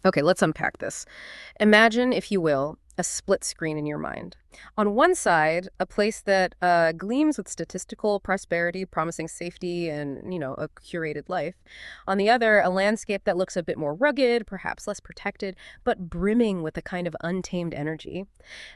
Okay, let's unpack this. Imagine, if you will, a split screen in your mind. On one side, a place that gleams with statistical prosperity, promising safety and, a curated life. On the other, a landscape that looks a bit more rugged, perhaps less protected, but brimming with a kind of untamed energy.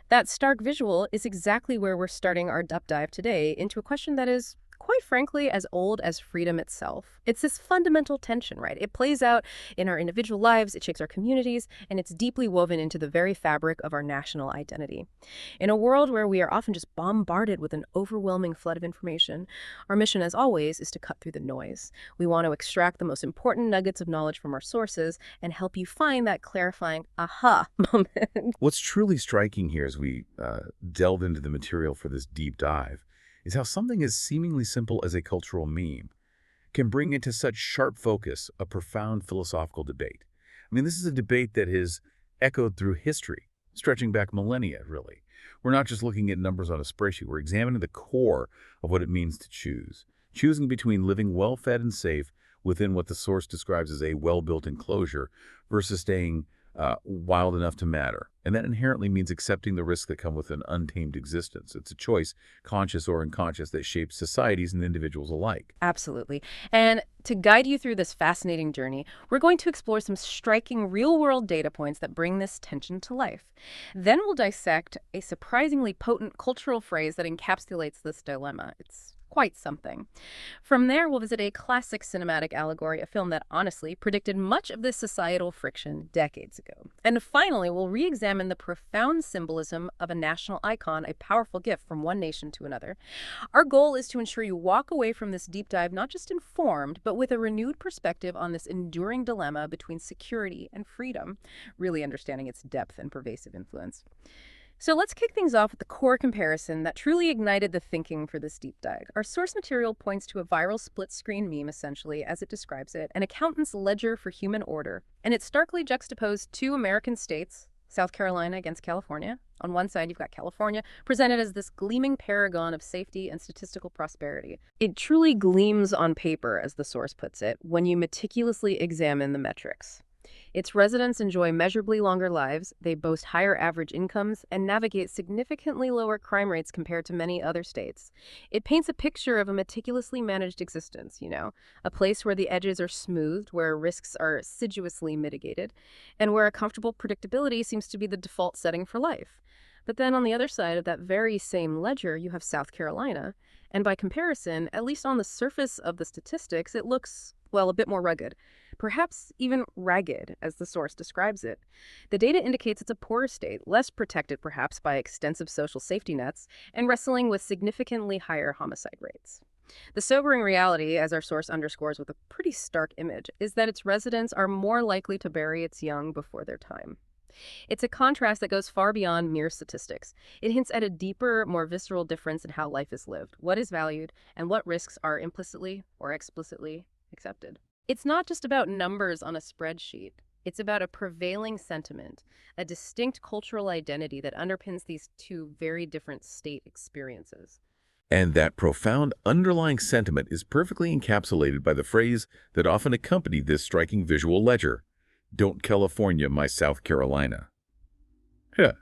That stark visual is exactly where we're starting our deep dive today into a question that is, quite frankly, as old as freedom itself. It's this fundamental tension, right? It plays out in our individual lives, it shapes our communities, and it's deeply woven into the very fabric of our national identity. In a world where we are often just bombarded with an overwhelming flood of information, our mission, as always, is to cut through the noise. We want to extract the most important nuggets of knowledge from our sources and help you find that clarifying aha moment. What's truly striking here as we delve into the material for this deep dive is how something as seemingly simple as a cultural meme can bring into such sharp focus a profound philosophical debate. I mean, this is a debate that has echoed through history, stretching back millennia, really. We're not just looking at numbers on a spreadsheet. We're examining the core of what it means to choose. Choosing between living well-fed and safe within what the source describes as a well-built enclosure versus staying wild enough to matter. And that inherently means accepting the risks that come with an untamed existence. It's a choice, conscious or unconscious, that shapes societies and individuals alike. Absolutely. And to guide you through this fascinating journey, we're going to explore some striking real-world data points that bring this tension to life. Then we'll dissect a surprisingly potent cultural phrase that encapsulates this dilemma. It's quite something. From there, we'll visit a classic cinematic allegory, a film that honestly predicted much of this societal friction decades ago. And finally, we'll re-examine the profound symbolism of a national icon, a powerful gift from one nation to another. Our goal is to ensure you walk away from this deep dive not just informed, but with a renewed perspective on this enduring dilemma between security and freedom, really understanding its depth and pervasive influence. So let's kick things off with the core comparison that truly ignited the thinking for this deep dive. Our source material points to a viral split-screen meme, essentially, as it describes it, an accountant's ledger for human order. And it starkly juxtaposed two American states, South Carolina against California. On one side, you've got California, presented as this gleaming paragon of safety and statistical prosperity. It truly gleams on paper, as the source puts it, when you meticulously examine the metrics. Its residents enjoy measurably longer lives, they boast higher average incomes, and navigate significantly lower crime rates compared to many other states. It paints a picture of a meticulously managed existence, a place where the edges are smoothed, where risks are assiduously mitigated, and where a comfortable predictability seems to be the default setting for life. But then on the other side of that very same ledger, you have South Carolina, and by comparison, at least on the surface of the statistics, it looks, well, a bit more rugged. Perhaps even ragged, as the source describes it. The data indicates it's a poorer state, less protected perhaps by extensive social safety nets, and wrestling with significantly higher homicide rates. The sobering reality, as our source underscores with a pretty stark image, is that its residents are more likely to bury its young before their time. It's a contrast that goes far beyond mere statistics. It hints at a deeper, more visceral difference in how life is lived, what is valued, and what risks are implicitly or explicitly accepted. It's not just about numbers on a spreadsheet. It's about a prevailing sentiment, a distinct cultural identity that underpins these two very different state experiences. And that profound underlying sentiment is perfectly encapsulated by the phrase that often accompanied this striking visual ledger: "Don't California my South Carolina." Yeah.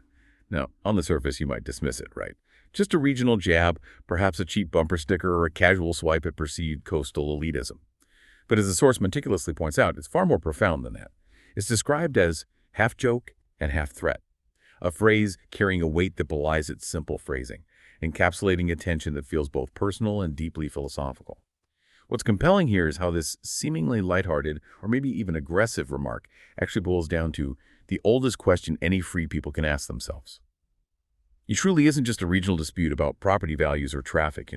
Now, on the surface, you might dismiss it, right? Just a regional jab, perhaps a cheap bumper sticker, or a casual swipe at perceived coastal elitism. But as the source meticulously points out, it's far more profound than that. It's described as half joke and half threat, a phrase carrying a weight that belies its simple phrasing, encapsulating a tension that feels both personal and deeply philosophical. What's compelling here is how this seemingly lighthearted, or maybe even aggressive remark actually boils down to the oldest question any free people can ask themselves. It truly isn't just a regional dispute about property values or traffic,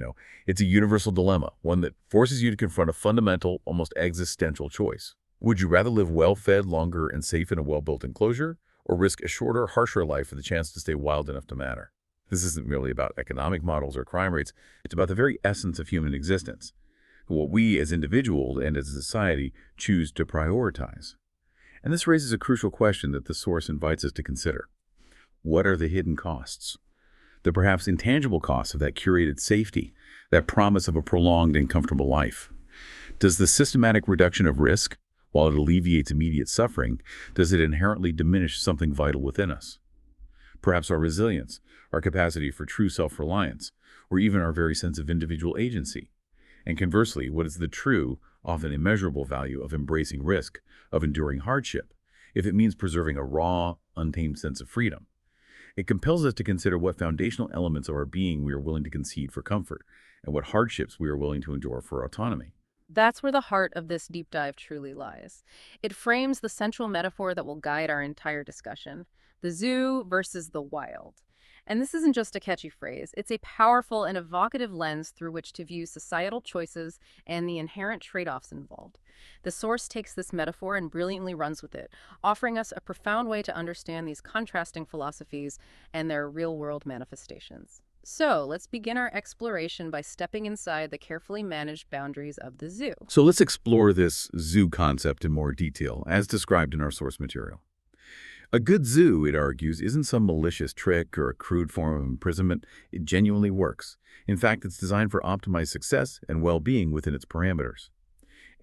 It's a universal dilemma, one that forces you to confront a fundamental, almost existential choice. Would you rather live well-fed, longer, and safe in a well-built enclosure, or risk a shorter, harsher life for the chance to stay wild enough to matter? This isn't merely about economic models or crime rates. It's about the very essence of human existence, what we as individuals and as a society choose to prioritize. And this raises a crucial question that the source invites us to consider. What are the hidden costs? The perhaps intangible costs of that curated safety, that promise of a prolonged and comfortable life? Does the systematic reduction of risk, While it alleviates immediate suffering, does it inherently diminish something vital within us? Perhaps our resilience, our capacity for true self-reliance, or even our very sense of individual agency. And conversely, what is the true, often immeasurable value of embracing risk, of enduring hardship, if it means preserving a raw, untamed sense of freedom? It compels us to consider what foundational elements of our being we are willing to concede for comfort, and what hardships we are willing to endure for autonomy. That's where the heart of this deep dive truly lies. It frames the central metaphor that will guide our entire discussion: the zoo versus the wild. And this isn't just a catchy phrase, it's a powerful and evocative lens through which to view societal choices and the inherent trade-offs involved. The source takes this metaphor and brilliantly runs with it, offering us a profound way to understand these contrasting philosophies and their real-world manifestations. So, let's begin our exploration by stepping inside the carefully managed boundaries of the zoo. So let's explore this zoo concept in more detail, as described in our source material. A good zoo, it argues, isn't some malicious trick or a crude form of imprisonment. It genuinely works. In fact, it's designed for optimized success and well-being within its parameters.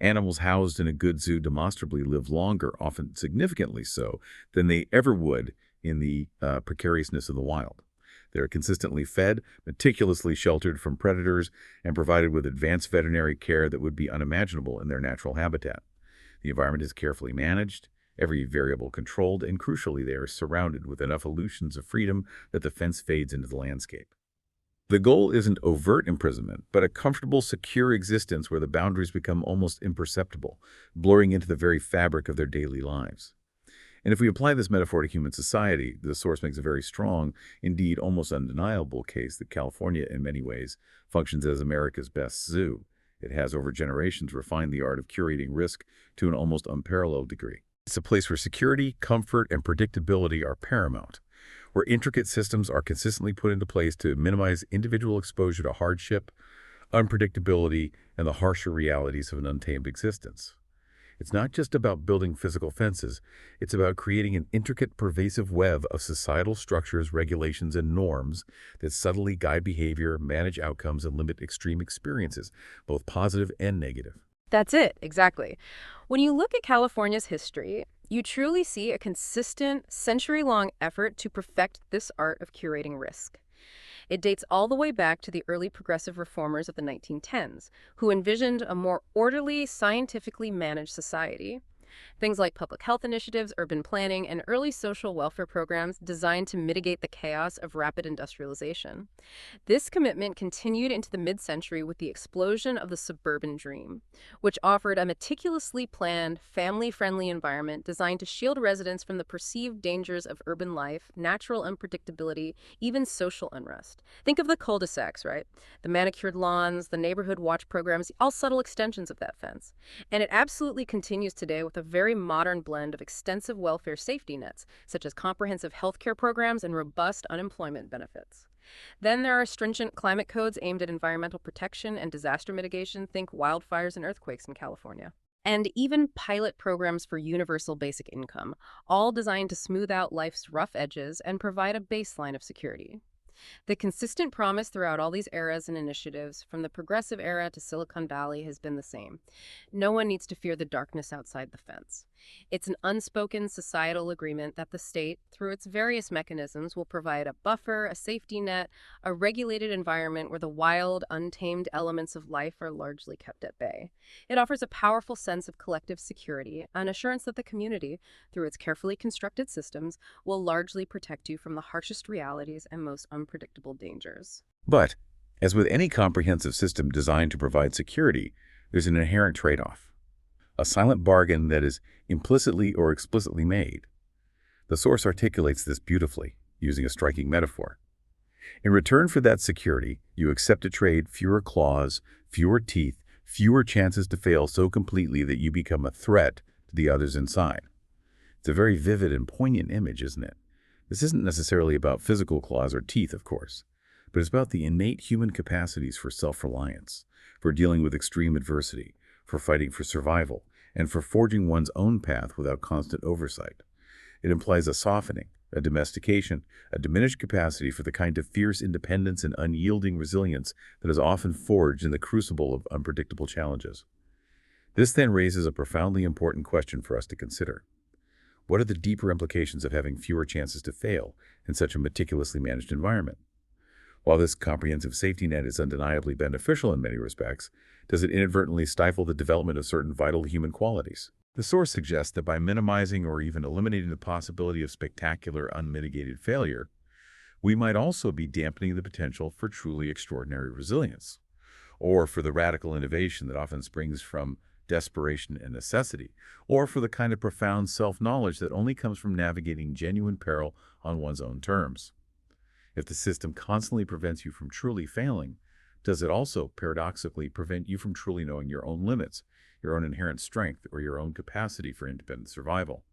Animals housed in a good zoo demonstrably live longer, often significantly so, than they ever would in the precariousness of the wild. They're consistently fed, meticulously sheltered from predators, and provided with advanced veterinary care that would be unimaginable in their natural habitat. The environment is carefully managed, every variable controlled, and crucially, they are surrounded with enough illusions of freedom that the fence fades into the landscape. The goal isn't overt imprisonment, but a comfortable, secure existence where the boundaries become almost imperceptible, blurring into the very fabric of their daily lives. And if we apply this metaphor to human society, the source makes a very strong, indeed almost undeniable case that California, in many ways, functions as America's best zoo. It has, over generations, refined the art of curating risk to an almost unparalleled degree. It's a place where security, comfort, and predictability are paramount, where intricate systems are consistently put into place to minimize individual exposure to hardship, unpredictability, and the harsher realities of an untamed existence. It's not just about building physical fences, it's about creating an intricate, pervasive web of societal structures, regulations, and norms that subtly guide behavior, manage outcomes, and limit extreme experiences, both positive and negative. That's it, exactly. When you look at California's history, you truly see a consistent, century-long effort to perfect this art of curating risk. It dates all the way back to the early progressive reformers of the 1910s, who envisioned a more orderly, scientifically managed society. Things like public health initiatives, urban planning, and early social welfare programs designed to mitigate the chaos of rapid industrialization. This commitment continued into the mid-century with the explosion of the suburban dream, which offered a meticulously planned, family-friendly environment designed to shield residents from the perceived dangers of urban life, natural unpredictability, even social unrest. Think of the cul-de-sacs, right? The manicured lawns, the neighborhood watch programs, all subtle extensions of that fence. And it absolutely continues today with a very modern blend of extensive welfare safety nets, such as comprehensive healthcare programs and robust unemployment benefits. Then there are stringent climate codes aimed at environmental protection and disaster mitigation, think wildfires and earthquakes in California. And even pilot programs for universal basic income, all designed to smooth out life's rough edges and provide a baseline of security. The consistent promise throughout all these eras and initiatives, from the progressive era to Silicon Valley, has been the same. No one needs to fear the darkness outside the fence. It's an unspoken societal agreement that the state, through its various mechanisms, will provide a buffer, a safety net, a regulated environment where the wild, untamed elements of life are largely kept at bay. It offers a powerful sense of collective security, an assurance that the community, through its carefully constructed systems, will largely protect you from the harshest realities and most unpredictable dangers. But, as with any comprehensive system designed to provide security, there's an inherent trade-off. A silent bargain that is implicitly or explicitly made. The source articulates this beautifully, using a striking metaphor. In return for that security, you accept to trade fewer claws, fewer teeth, fewer chances to fail so completely that you become a threat to the others inside. It's a very vivid and poignant image, isn't it? This isn't necessarily about physical claws or teeth, of course, but it's about the innate human capacities for self-reliance, for dealing with extreme adversity, for fighting for survival, and for forging one's own path without constant oversight. It implies a softening, a domestication, a diminished capacity for the kind of fierce independence and unyielding resilience that is often forged in the crucible of unpredictable challenges. This then raises a profoundly important question for us to consider. What are the deeper implications of having fewer chances to fail in such a meticulously managed environment? While this comprehensive safety net is undeniably beneficial in many respects, does it inadvertently stifle the development of certain vital human qualities? The source suggests that by minimizing or even eliminating the possibility of spectacular, unmitigated failure, we might also be dampening the potential for truly extraordinary resilience, or for the radical innovation that often springs from desperation and necessity, or for the kind of profound self-knowledge that only comes from navigating genuine peril on one's own terms. If the system constantly prevents you from truly failing, does it also paradoxically prevent you from truly knowing your own limits, your own inherent strength, or your own capacity for independent survival?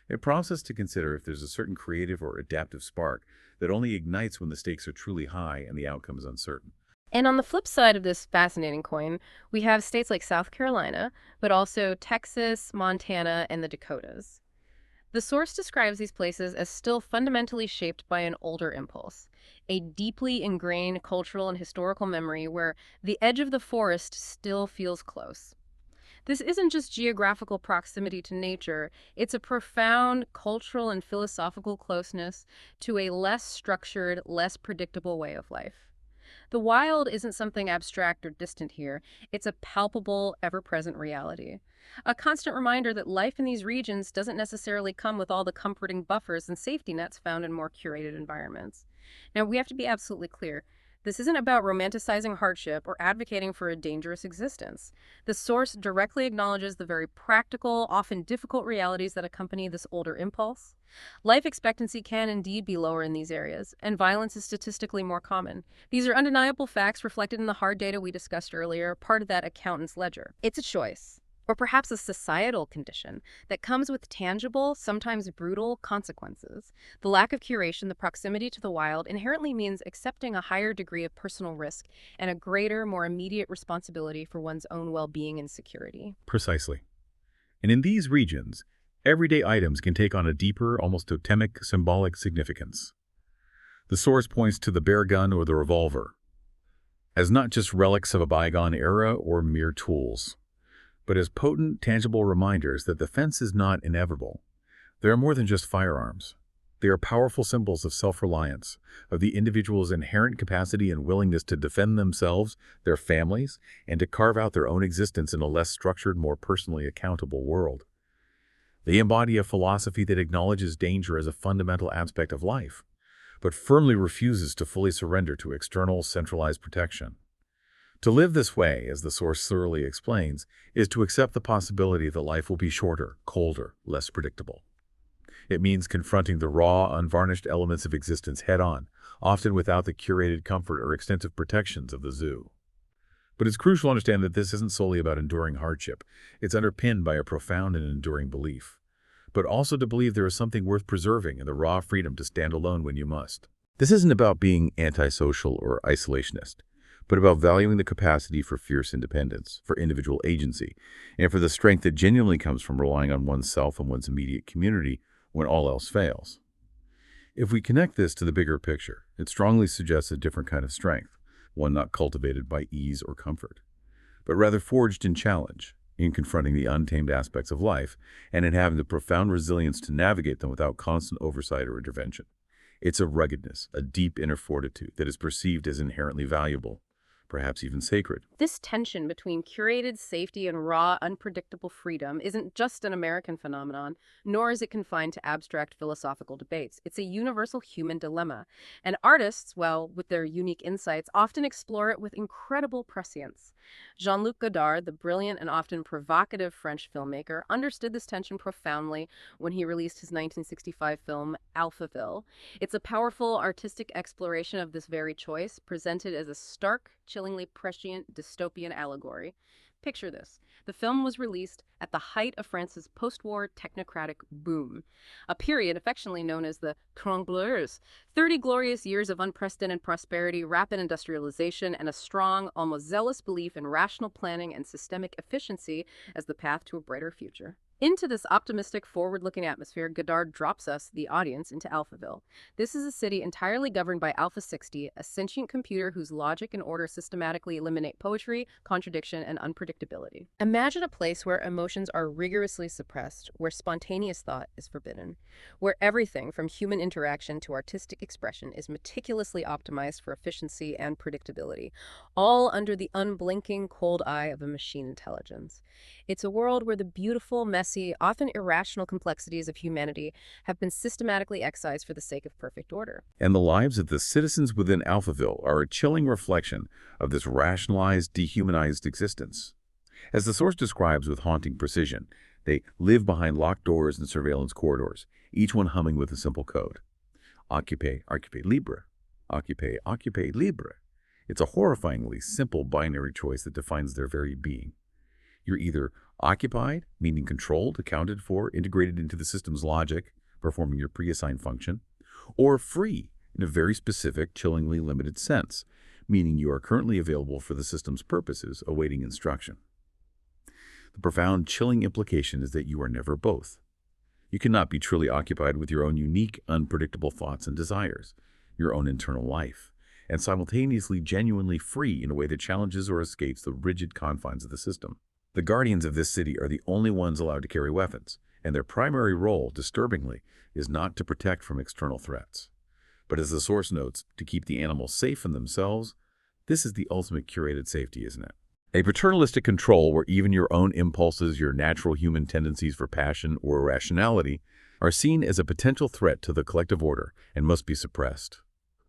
It prompts us to consider if there's a certain creative or adaptive spark that only ignites when the stakes are truly high and the outcome is uncertain. And on the flip side of this fascinating coin, we have states like South Carolina, but also Texas, Montana, and the Dakotas. The source describes these places as still fundamentally shaped by an older impulse, a deeply ingrained cultural and historical memory where the edge of the forest still feels close. This isn't just geographical proximity to nature, it's a profound cultural and philosophical closeness to a less structured, less predictable way of life. The wild isn't something abstract or distant here. It's a palpable, ever-present reality. A constant reminder that life in these regions doesn't necessarily come with all the comforting buffers and safety nets found in more curated environments. Now, we have to be absolutely clear. This isn't about romanticizing hardship or advocating for a dangerous existence. The source directly acknowledges the very practical, often difficult realities that accompany this older impulse. Life expectancy can indeed be lower in these areas, and violence is statistically more common. These are undeniable facts reflected in the hard data we discussed earlier, part of that accountant's ledger. It's a choice, or perhaps a societal condition, that comes with tangible, sometimes brutal consequences. The lack of curation, the proximity to the wild, inherently means accepting a higher degree of personal risk and a greater, more immediate responsibility for one's own well-being and security. Precisely. And in these regions, everyday items can take on a deeper, almost totemic, symbolic significance. The source points to the bear gun or the revolver as not just relics of a bygone era or mere tools, but as potent, tangible reminders that the fence is not inevitable. They are more than just firearms. They are powerful symbols of self-reliance, of the individual's inherent capacity and willingness to defend themselves, their families, and to carve out their own existence in a less structured, more personally accountable world. They embody a philosophy that acknowledges danger as a fundamental aspect of life, but firmly refuses to fully surrender to external, centralized protection. To live this way, as the source thoroughly explains, is to accept the possibility that life will be shorter, colder, less predictable. It means confronting the raw, unvarnished elements of existence head-on, often without the curated comfort or extensive protections of the zoo. But it's crucial to understand that this isn't solely about enduring hardship. It's underpinned by a profound and enduring belief, but also to believe there is something worth preserving in the raw freedom to stand alone when you must. This isn't about being antisocial or isolationist, but about valuing the capacity for fierce independence, for individual agency, and for the strength that genuinely comes from relying on oneself and one's immediate community when all else fails. If we connect this to the bigger picture, it strongly suggests a different kind of strength, one not cultivated by ease or comfort, but rather forged in challenge, in confronting the untamed aspects of life, and in having the profound resilience to navigate them without constant oversight or intervention. It's a ruggedness, a deep inner fortitude that is perceived as inherently valuable, perhaps even sacred. This tension between curated safety and raw, unpredictable freedom isn't just an American phenomenon, nor is it confined to abstract philosophical debates. It's a universal human dilemma. And artists, well, with their unique insights, often explore it with incredible prescience. Jean-Luc Godard, the brilliant and often provocative French filmmaker, understood this tension profoundly when he released his 1965 film Alphaville. It's a powerful artistic exploration of this very choice, presented as a stark, chillingly prescient dystopian allegory. Picture this. The film was released at the height of France's post-war technocratic boom, a period affectionately known as the Trente Glorieuses, 30 glorious years of unprecedented prosperity, rapid industrialization, and a strong, almost zealous belief in rational planning and systemic efficiency as the path to a brighter future. Into this optimistic, forward-looking atmosphere, Godard drops us, the audience, into Alphaville. This is a city entirely governed by Alpha 60, a sentient computer whose logic and order systematically eliminate poetry, contradiction, and unpredictability. Imagine a place where emotions are rigorously suppressed, where spontaneous thought is forbidden, where everything from human interaction to artistic expression is meticulously optimized for efficiency and predictability, all under the unblinking, cold eye of a machine intelligence. It's a world where the beautiful, messy, often irrational complexities of humanity have been systematically excised for the sake of perfect order. And the lives of the citizens within Alphaville are a chilling reflection of this rationalized, dehumanized existence. As the source describes with haunting precision, they live behind locked doors and surveillance corridors, each one humming with a simple code. Occupe, occupe libre. Occupe, occupe libre. It's a horrifyingly simple binary choice that defines their very being. You're either occupied, meaning controlled, accounted for, integrated into the system's logic, performing your pre-assigned function, or free, in a very specific, chillingly limited sense, meaning you are currently available for the system's purposes, awaiting instruction. The profound, chilling implication is that you are never both. You cannot be truly occupied with your own unique, unpredictable thoughts and desires, your own internal life, and simultaneously genuinely free in a way that challenges or escapes the rigid confines of the system. The guardians of this city are the only ones allowed to carry weapons, and their primary role, disturbingly, is not to protect from external threats, but as the source notes, to keep the animals safe from themselves. This is the ultimate curated safety, isn't it? A paternalistic control where even your own impulses, your natural human tendencies for passion or irrationality, are seen as a potential threat to the collective order and must be suppressed.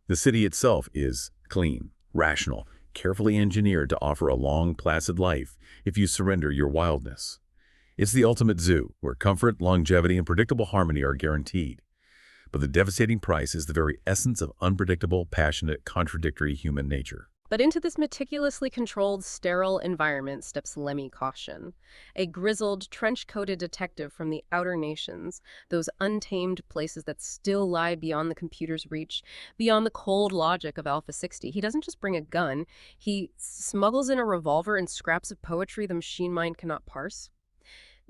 The city itself is clean, rational, carefully engineered to offer a long, placid life if you surrender your wildness. It's the ultimate zoo, where comfort, longevity, and predictable harmony are guaranteed. But the devastating price is the very essence of unpredictable, passionate, contradictory human nature. But into this meticulously controlled, sterile environment steps Lemmy Caution, a grizzled, trench-coated detective from the outer nations, those untamed places that still lie beyond the computer's reach, beyond the cold logic of Alpha 60. He doesn't just bring a gun, he smuggles in a revolver and scraps of poetry the machine mind cannot parse.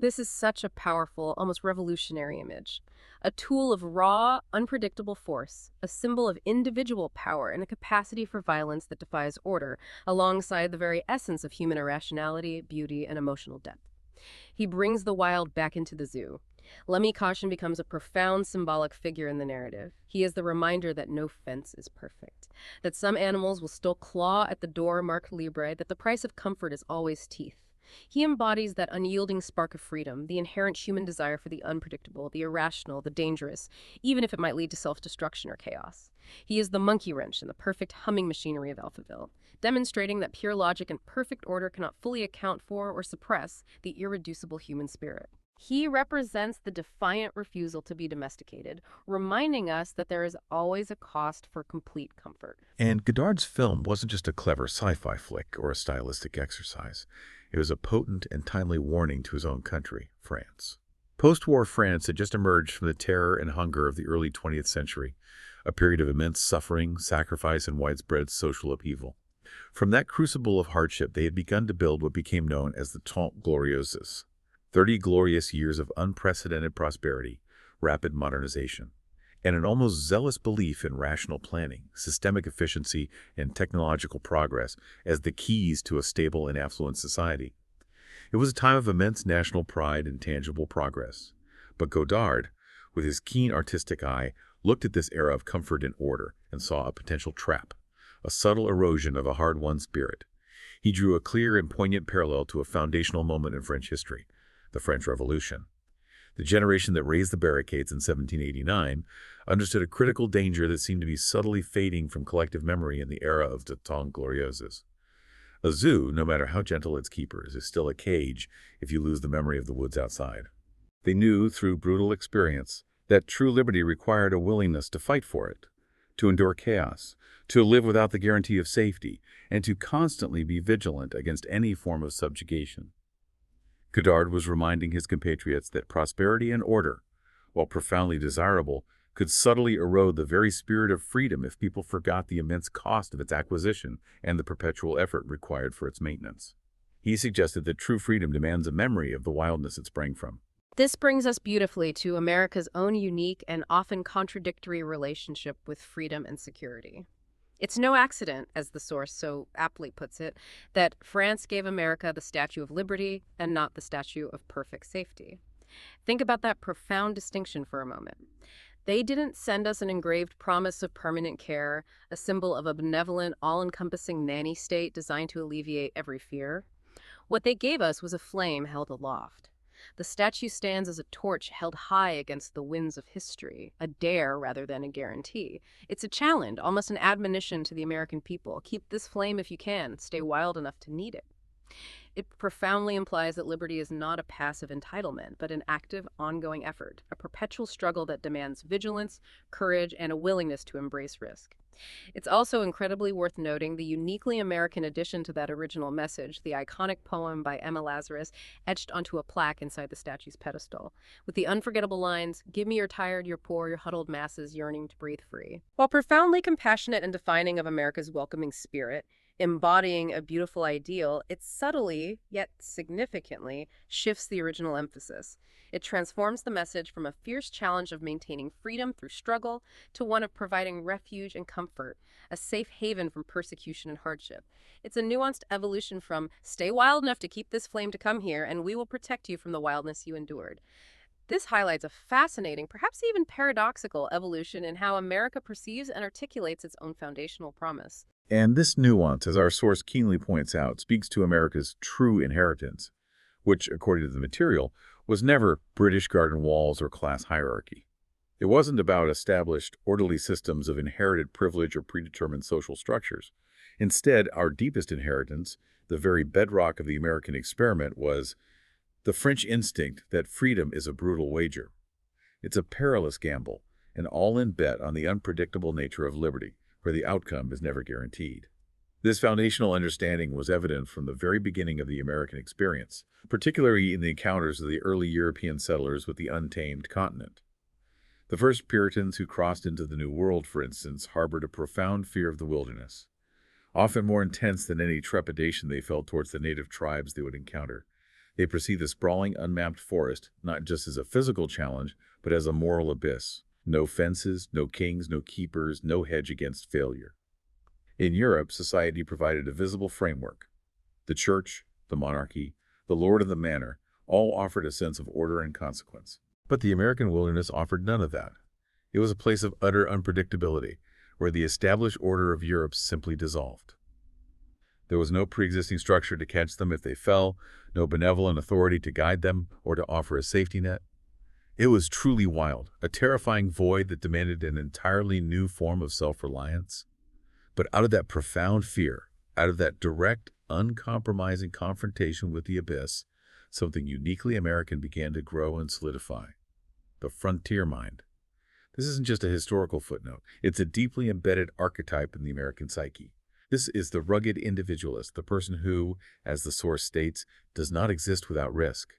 This is such a powerful, almost revolutionary image. A tool of raw, unpredictable force, a symbol of individual power and a capacity for violence that defies order, alongside the very essence of human irrationality, beauty, and emotional depth. He brings the wild back into the zoo. Lemmy Caution becomes a profound symbolic figure in the narrative. He is the reminder that no fence is perfect, that some animals will still claw at the door marked libre, that the price of comfort is always teeth. He embodies that unyielding spark of freedom, the inherent human desire for the unpredictable, the irrational, the dangerous, even if it might lead to self-destruction or chaos. He is the monkey wrench in the perfect humming machinery of Alphaville, demonstrating that pure logic and perfect order cannot fully account for or suppress the irreducible human spirit. He represents the defiant refusal to be domesticated, reminding us that there is always a cost for complete comfort. And Godard's film wasn't just a clever sci-fi flick or a stylistic exercise. It was a potent and timely warning to his own country, France. Post-war France had just emerged from the terror and hunger of the early 20th century, a period of immense suffering, sacrifice, and widespread social upheaval. From that crucible of hardship, they had begun to build what became known as the Trente Glorieuses, 30 glorious years of unprecedented prosperity, rapid modernization, and an almost zealous belief in rational planning, systemic efficiency, and technological progress as the keys to a stable and affluent society. It was a time of immense national pride and tangible progress. But Godard, with his keen artistic eye, looked at this era of comfort and order and saw a potential trap, a subtle erosion of a hard-won spirit. He drew a clear and poignant parallel to a foundational moment in French history, the French Revolution. The generation that raised the barricades in 1789 understood a critical danger that seemed to be subtly fading from collective memory in the era of the Trente Glorieuses. A zoo, no matter how gentle its keepers, is still a cage if you lose the memory of the woods outside. They knew, through brutal experience, that true liberty required a willingness to fight for it, to endure chaos, to live without the guarantee of safety, and to constantly be vigilant against any form of subjugation. Godard was reminding his compatriots that prosperity and order, while profoundly desirable, could subtly erode the very spirit of freedom if people forgot the immense cost of its acquisition and the perpetual effort required for its maintenance. He suggested that true freedom demands a memory of the wildness it sprang from. This brings us beautifully to America's own unique and often contradictory relationship with freedom and security. It's no accident, as the source so aptly puts it, that France gave America the Statue of Liberty and not the Statue of Perfect Safety. Think about that profound distinction for a moment. They didn't send us an engraved promise of permanent care, a symbol of a benevolent, all encompassing nanny state designed to alleviate every fear. What they gave us was a flame held aloft. The statue stands as a torch held high against the winds of history, a dare rather than a guarantee. It's a challenge, almost an admonition to the American people. Keep this flame if you can, stay wild enough to need it. It profoundly implies that liberty is not a passive entitlement, but an active, ongoing effort, a perpetual struggle that demands vigilance, courage, and a willingness to embrace risk. It's also incredibly worth noting the uniquely American addition to that original message, the iconic poem by Emma Lazarus, etched onto a plaque inside the statue's pedestal, with the unforgettable lines, "Give me your tired, your poor, your huddled masses yearning to breathe free." While profoundly compassionate and defining of America's welcoming spirit, embodying a beautiful ideal, it subtly, yet significantly, shifts the original emphasis. It transforms the message from a fierce challenge of maintaining freedom through struggle to one of providing refuge and comfort, a safe haven from persecution and hardship. It's a nuanced evolution from stay wild enough to keep this flame to come here, and we will protect you from the wildness you endured. This highlights a fascinating, perhaps even paradoxical, evolution in how America perceives and articulates its own foundational promise. And this nuance, as our source keenly points out, speaks to America's true inheritance, which, according to the material, was never British garden walls or class hierarchy. It wasn't about established, orderly systems of inherited privilege or predetermined social structures. Instead, our deepest inheritance, the very bedrock of the American experiment, was the French instinct that freedom is a brutal wager. It's a perilous gamble, an all-in bet on the unpredictable nature of liberty, where the outcome is never guaranteed. This foundational understanding was evident from the very beginning of the American experience, particularly in the encounters of the early European settlers with the untamed continent. The first Puritans who crossed into the New World, for instance, harbored a profound fear of the wilderness, often more intense than any trepidation they felt towards the native tribes they would encounter. They perceived the sprawling, unmapped forest not just as a physical challenge, but as a moral abyss. No fences, no kings, no keepers, no hedge against failure. In Europe, society provided a visible framework. The church, the monarchy, the lord of the manor, all offered a sense of order and consequence. But the American wilderness offered none of that. It was a place of utter unpredictability, where the established order of Europe simply dissolved. There was no pre-existing structure to catch them if they fell, no benevolent authority to guide them or to offer a safety net. It was truly wild, a terrifying void that demanded an entirely new form of self-reliance. But out of that profound fear, out of that direct, uncompromising confrontation with the abyss, something uniquely American began to grow and solidify. The frontier mind. This isn't just a historical footnote. It's a deeply embedded archetype in the American psyche. This is the rugged individualist, the person who, as the source states, does not exist without risk.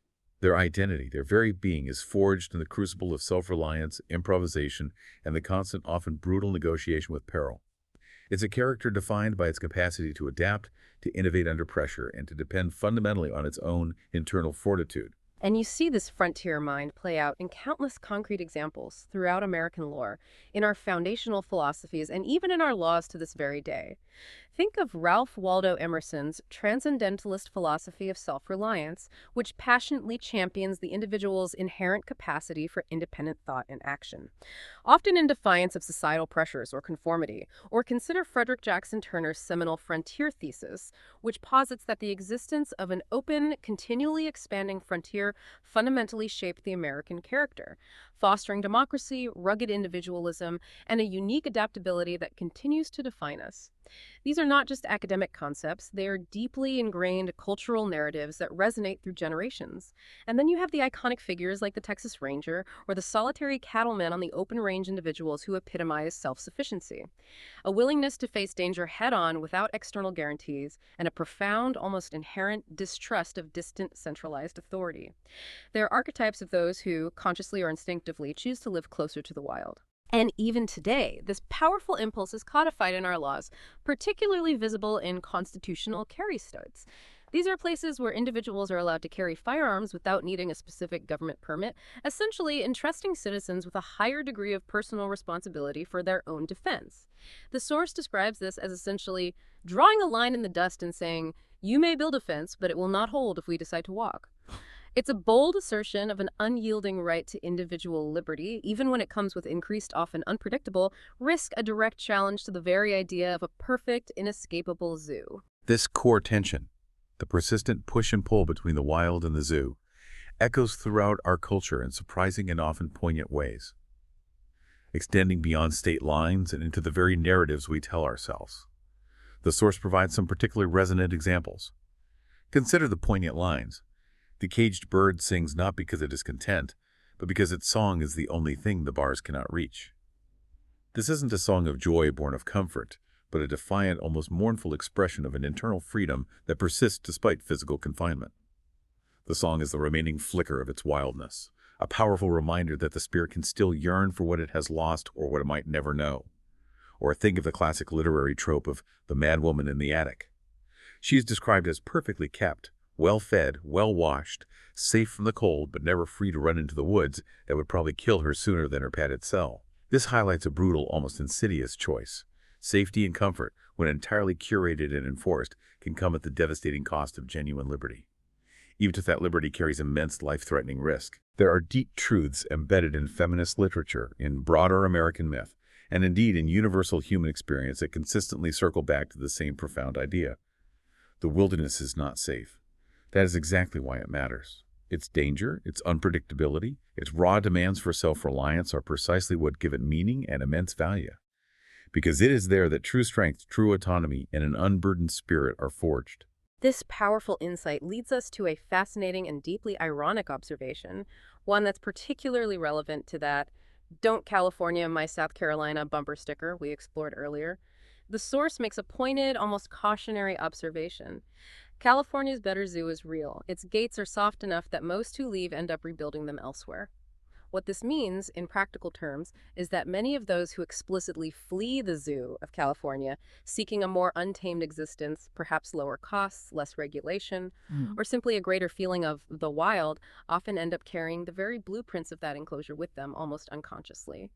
Their identity, their very being, is forged in the crucible of self-reliance, improvisation, and the constant, often brutal negotiation with peril. It's a character defined by its capacity to adapt, to innovate under pressure, and to depend fundamentally on its own internal fortitude. And you see this frontier mind play out in countless concrete examples throughout American lore, in our foundational philosophies, and even in our laws to this very day. Think of Ralph Waldo Emerson's transcendentalist philosophy of self-reliance, which passionately champions the individual's inherent capacity for independent thought and action, often in defiance of societal pressures or conformity. Or consider Frederick Jackson Turner's seminal frontier thesis, which posits that the existence of an open, continually expanding frontier fundamentally shaped the American character, fostering democracy, rugged individualism, and a unique adaptability that continues to define us. These are not just academic concepts, they are deeply ingrained cultural narratives that resonate through generations. And then you have the iconic figures like the Texas Ranger or the solitary cattleman on the open range individuals who epitomize self-sufficiency. A willingness to face danger head-on without external guarantees, and a profound, almost inherent distrust of distant, centralized authority. They are archetypes of those who, consciously or instinctively, choose to live closer to the wild. And even today, this powerful impulse is codified in our laws, particularly visible in constitutional carry studs. These are places where individuals are allowed to carry firearms without needing a specific government permit, essentially entrusting citizens with a higher degree of personal responsibility for their own defense. The source describes this as essentially drawing a line in the dust and saying, you may build a fence, but it will not hold if we decide to walk. It's a bold assertion of an unyielding right to individual liberty, even when it comes with increased, often unpredictable, risk, a direct challenge to the very idea of a perfect, inescapable zoo. This core tension, the persistent push and pull between the wild and the zoo, echoes throughout our culture in surprising and often poignant ways, extending beyond state lines and into the very narratives we tell ourselves. The source provides some particularly resonant examples. Consider the poignant lines. The caged bird sings not because it is content, but because its song is the only thing the bars cannot reach. This isn't a song of joy born of comfort, but a defiant, almost mournful expression of an internal freedom that persists despite physical confinement. The song is the remaining flicker of its wildness, a powerful reminder that the spirit can still yearn for what it has lost or what it might never know. Or think of the classic literary trope of the madwoman in the attic. She is described as perfectly kept, well-fed, well-washed, safe from the cold, but never free to run into the woods that would probably kill her sooner than her padded cell. This highlights a brutal, almost insidious choice. Safety and comfort, when entirely curated and enforced, can come at the devastating cost of genuine liberty. Even if that liberty carries immense life-threatening risk. There are deep truths embedded in feminist literature, in broader American myth, and indeed in universal human experience that consistently circle back to the same profound idea. The wilderness is not safe. That is exactly why it matters. Its danger, its unpredictability, its raw demands for self-reliance are precisely what give it meaning and immense value. Because it is there that true strength, true autonomy, and an unburdened spirit are forged. This powerful insight leads us to a fascinating and deeply ironic observation, one that's particularly relevant to that "Don't California, My South Carolina" bumper sticker we explored earlier. The source makes a pointed, almost cautionary observation. California's better zoo is real. Its gates are soft enough that most who leave end up rebuilding them elsewhere. What this means, in practical terms, is that many of those who explicitly flee the zoo of California, seeking a more untamed existence, perhaps lower costs, less regulation, or simply a greater feeling of the wild, often end up carrying the very blueprints of that enclosure with them, almost unconsciously.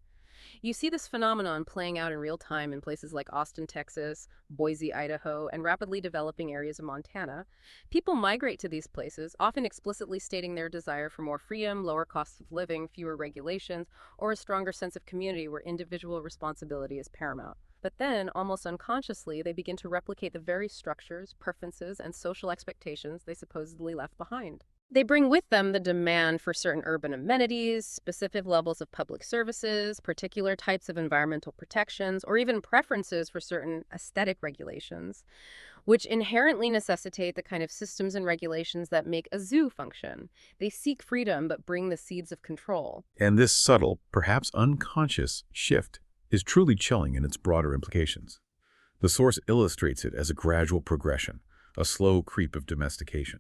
You see this phenomenon playing out in real time in places like Austin, Texas, Boise, Idaho, and rapidly developing areas of Montana. People migrate to these places, often explicitly stating their desire for more freedom, lower costs of living, fewer regulations, or a stronger sense of community where individual responsibility is paramount. But then, almost unconsciously, they begin to replicate the very structures, preferences, and social expectations they supposedly left behind. They bring with them the demand for certain urban amenities, specific levels of public services, particular types of environmental protections, or even preferences for certain aesthetic regulations, which inherently necessitate the kind of systems and regulations that make a zoo function. They seek freedom but bring the seeds of control. And this subtle, perhaps unconscious, shift is truly chilling in its broader implications. The source illustrates it as a gradual progression, a slow creep of domestication.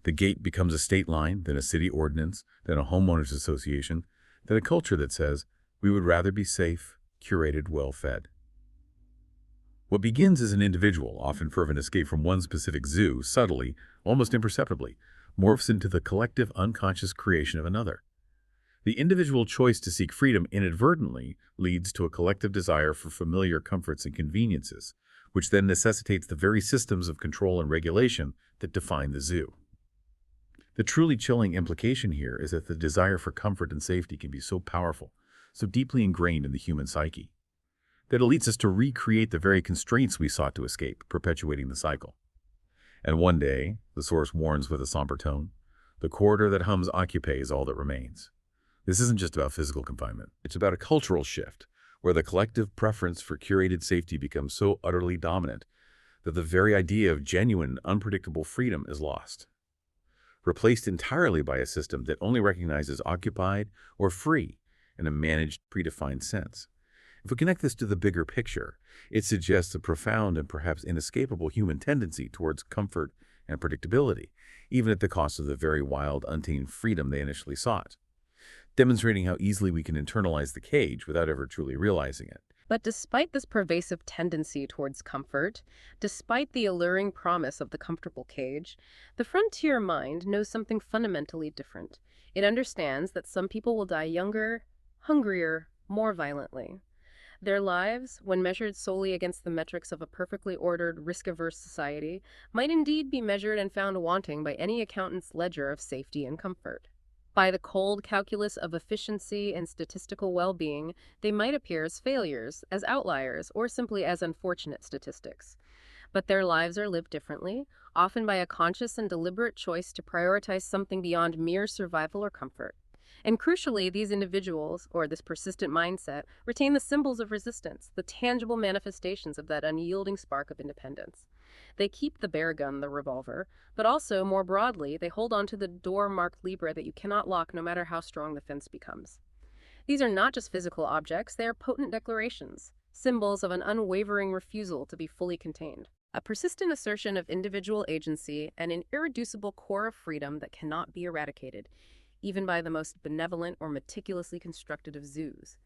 The gate becomes a state line, then a city ordinance, then a homeowners association, then a culture that says, we would rather be safe, curated, well-fed. What begins as an individual, often fervent escape from one specific zoo, subtly, almost imperceptibly, morphs into the collective unconscious creation of another. The individual choice to seek freedom inadvertently leads to a collective desire for familiar comforts and conveniences, which then necessitates the very systems of control and regulation that define the zoo. The truly chilling implication here is that the desire for comfort and safety can be so powerful, so deeply ingrained in the human psyche, that it leads us to recreate the very constraints we sought to escape, perpetuating the cycle. And one day, the source warns with a somber tone, the corridor that hums Occupy is all that remains. This isn't just about physical confinement. It's about a cultural shift, where the collective preference for curated safety becomes so utterly dominant that the very idea of genuine, unpredictable freedom is lost, replaced entirely by a system that only recognizes occupied or free in a managed, predefined sense. If we connect this to the bigger picture, it suggests a profound and perhaps inescapable human tendency towards comfort and predictability, even at the cost of the very wild, untamed freedom they initially sought, demonstrating how easily we can internalize the cage without ever truly realizing it. But despite this pervasive tendency towards comfort, despite the alluring promise of the comfortable cage, the frontier mind knows something fundamentally different. It understands that some people will die younger, hungrier, more violently. Their lives, when measured solely against the metrics of a perfectly ordered, risk-averse society, might indeed be measured and found wanting by any accountant's ledger of safety and comfort. By the cold calculus of efficiency and statistical well-being, they might appear as failures, as outliers, or simply as unfortunate statistics. But their lives are lived differently, often by a conscious and deliberate choice to prioritize something beyond mere survival or comfort. And crucially, these individuals, or this persistent mindset, retain the symbols of resistance, the tangible manifestations of that unyielding spark of independence. They keep the bear gun, the revolver, but also, more broadly, they hold on to the door marked Libra that you cannot lock no matter how strong the fence becomes. These are not just physical objects, they are potent declarations, symbols of an unwavering refusal to be fully contained. A persistent assertion of individual agency and an irreducible core of freedom that cannot be eradicated, even by the most benevolent or meticulously constructed of zoos.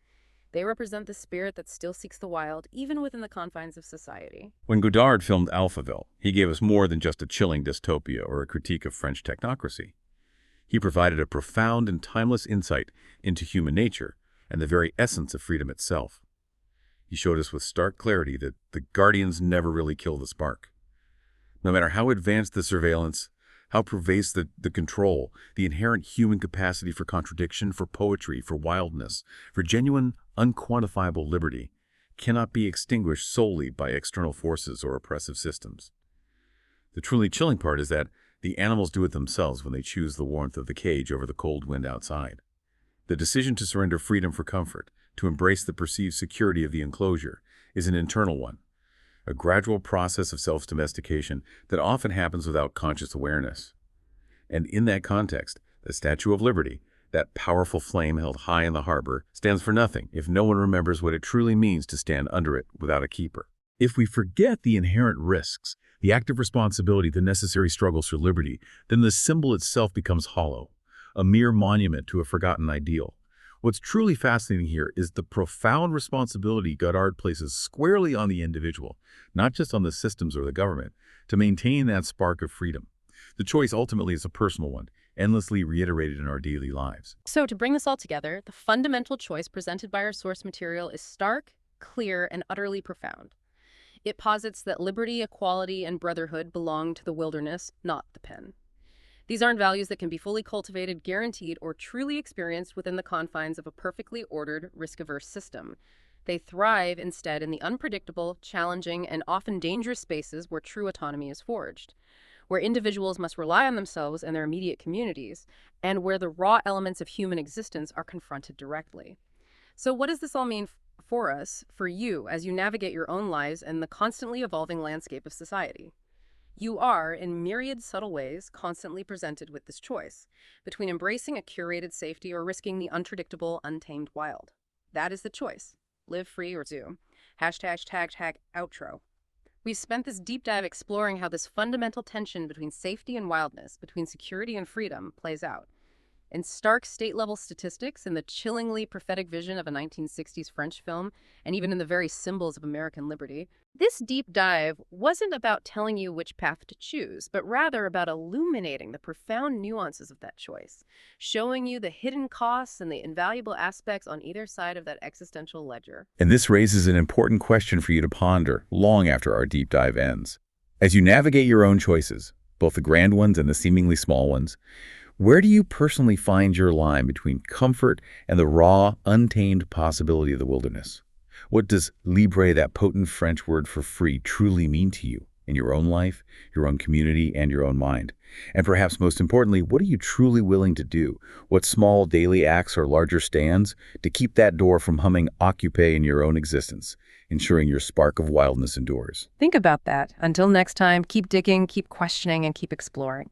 They represent the spirit that still seeks the wild, even within the confines of society. When Godard filmed Alphaville, he gave us more than just a chilling dystopia or a critique of French technocracy. He provided a profound and timeless insight into human nature and the very essence of freedom itself. He showed us with stark clarity that the guardians never really kill the spark. No matter how advanced the surveillance, how pervasive the control, the inherent human capacity for contradiction, for poetry, for wildness, for genuine, unquantifiable liberty, cannot be extinguished solely by external forces or oppressive systems. The truly chilling part is that the animals do it themselves when they choose the warmth of the cage over the cold wind outside. The decision to surrender freedom for comfort, to embrace the perceived security of the enclosure, is an internal one, a gradual process of self-domestication that often happens without conscious awareness. And in that context, the Statue of Liberty, that powerful flame held high in the harbor, stands for nothing if no one remembers what it truly means to stand under it without a keeper. If we forget the inherent risks, the active responsibility, the necessary struggles for liberty, then the symbol itself becomes hollow, a mere monument to a forgotten ideal. What's truly fascinating here is the profound responsibility Godard places squarely on the individual, not just on the systems or the government, to maintain that spark of freedom. The choice ultimately is a personal one, endlessly reiterated in our daily lives. So to bring this all together, the fundamental choice presented by our source material is stark, clear, and utterly profound. It posits that liberty, equality, and brotherhood belong to the wilderness, not the pen. These aren't values that can be fully cultivated, guaranteed, or truly experienced within the confines of a perfectly ordered, risk-averse system. They thrive instead in the unpredictable, challenging, and often dangerous spaces where true autonomy is forged, where individuals must rely on themselves and their immediate communities, and where the raw elements of human existence are confronted directly. So what does this all mean for us, for you, as you navigate your own lives and the constantly evolving landscape of society? You are, in myriad subtle ways, constantly presented with this choice between embracing a curated safety or risking the unpredictable, untamed wild. That is the choice. Live free or zoo. Hashtag outro. We've spent this deep dive exploring how this fundamental tension between safety and wildness, between security and freedom, plays out. In stark state-level statistics, in the chillingly prophetic vision of a 1960s French film, and even in the very symbols of American liberty, this deep dive wasn't about telling you which path to choose, but rather about illuminating the profound nuances of that choice, showing you the hidden costs and the invaluable aspects on either side of that existential ledger. And this raises an important question for you to ponder long after our deep dive ends. As you navigate your own choices, both the grand ones and the seemingly small ones, where do you personally find your line between comfort and the raw, untamed possibility of the wilderness? What does libre, that potent French word for free, truly mean to you in your own life, your own community, and your own mind? And perhaps most importantly, what are you truly willing to do? What small daily acts or larger stands to keep that door from humming occupe in your own existence, ensuring your spark of wildness endures? Think about that. Until next time, keep digging, keep questioning, and keep exploring.